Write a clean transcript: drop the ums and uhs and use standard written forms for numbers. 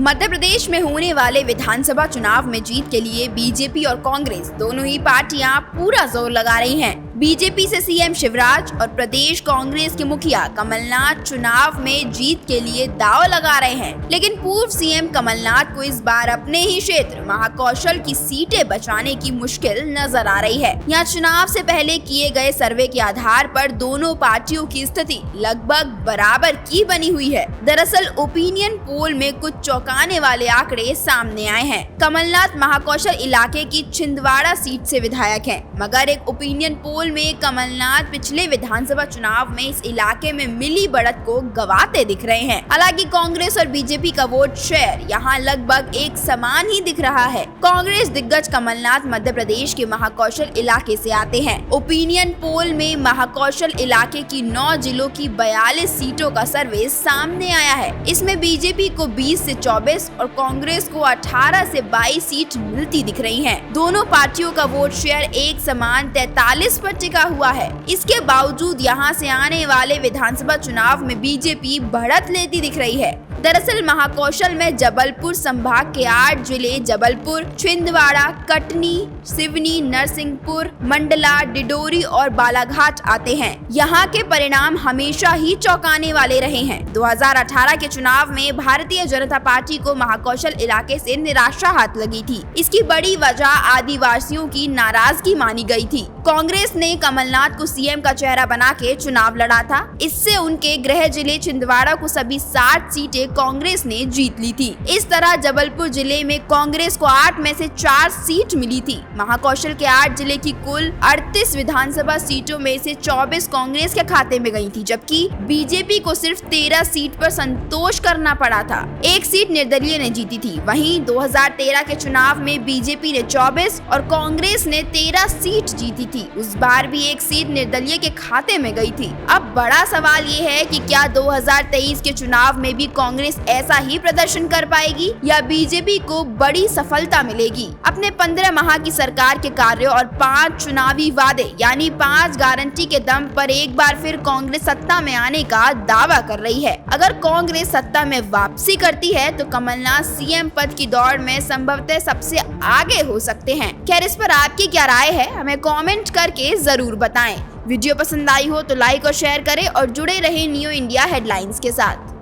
मध्य प्रदेश में होने वाले विधानसभा चुनाव में जीत के लिए बीजेपी और कांग्रेस दोनों ही पार्टियां पूरा जोर लगा रही हैं। बीजेपी से सीएम शिवराज और प्रदेश कांग्रेस के मुखिया कमलनाथ चुनाव में जीत के लिए दांव लगा रहे हैं, लेकिन पूर्व सीएम कमलनाथ को इस बार अपने ही क्षेत्र महाकौशल की सीटें बचाने की मुश्किल नजर आ रही है। यहाँ चुनाव से पहले किए गए सर्वे के आधार पर दोनों पार्टियों की स्थिति लगभग बराबर की बनी हुई है। दरअसल ओपिनियन पोल में कुछ चौंकाने वाले आंकड़े सामने आए हैं। कमलनाथ महाकौशल इलाके की छिंदवाड़ा सीट से विधायक हैं, मगर एक ओपिनियन पोल में कमलनाथ पिछले विधानसभा चुनाव में इस इलाके में मिली बढ़त को गंवाते दिख रहे हैं। हालांकि कांग्रेस और बीजेपी का वोट शेयर यहाँ लगभग एक समान ही दिख रहा है। कांग्रेस दिग्गज कमलनाथ मध्य प्रदेश के महाकौशल इलाके से आते हैं। ओपिनियन पोल में महाकौशल इलाके की 9 जिलों की 42 सीटों का सर्वे सामने आया है। इसमें बीजेपी को 20 से 24 और कांग्रेस को 18 से 22 सीट मिलती दिख रही है। दोनों पार्टियों का वोट शेयर एक समान 43 पर टिका हुआ है। इसके बावजूद यहाँ से आने वाले विधानसभा चुनाव में बीजेपी बढ़त लेती दिख रही है। दरअसल महाकौशल में जबलपुर संभाग के 8 जिले जबलपुर, छिंदवाड़ा, कटनी, सिवनी, नरसिंहपुर, मंडला, डिडोरी और बालाघाट आते हैं। यहाँ के परिणाम हमेशा ही चौंकाने वाले रहे हैं। 2018 के चुनाव में भारतीय जनता पार्टी को महाकौशल इलाके से निराशा हाथ लगी थी। इसकी बड़ी वजह आदिवासियों की नाराजगी मानी गई थी। कांग्रेस ने कमलनाथ को सीएम का चेहरा बना के चुनाव लड़ा था। इससे उनके गृह जिले छिंदवाड़ा को सभी 60 सीटें कांग्रेस ने जीत ली थी। इस तरह जबलपुर जिले में कांग्रेस को 8 में से 4 सीट मिली थी। महाकौशल के 8 जिले की कुल 38 विधानसभा सीटों में से 24 कांग्रेस के खाते में गई थी, जबकि बीजेपी को सिर्फ 13 सीट पर संतोष करना पड़ा था। एक सीट निर्दलीय ने जीती थी। वहीं 2013 के चुनाव में बीजेपी ने 24 और कांग्रेस ने 13 सीट जीती थी। उस बार भी एक सीट निर्दलीय के खाते में गई थी। अब बड़ा सवाल ये है कि क्या 2023 के चुनाव में भी कांग्रेस ऐसा ही प्रदर्शन कर पाएगी या बीजेपी को बड़ी सफलता मिलेगी। अपने 15 माह की सरकार के कार्यों और 5 चुनावी वादे यानी 5 गारंटी के दम पर एक बार फिर कांग्रेस सत्ता में आने का दावा कर रही है। अगर कांग्रेस सत्ता में वापसी करती है तो कमलनाथ सीएम पद की दौड़ में संभवतः सबसे आगे हो सकते हैं। खैर, इस पर आपकी क्या राय है, हमें कमेंट करके जरूर बताएं। वीडियो पसंद आई हो तो लाइक और शेयर करें और जुड़े रहें न्यू इंडिया हेडलाइंस के साथ।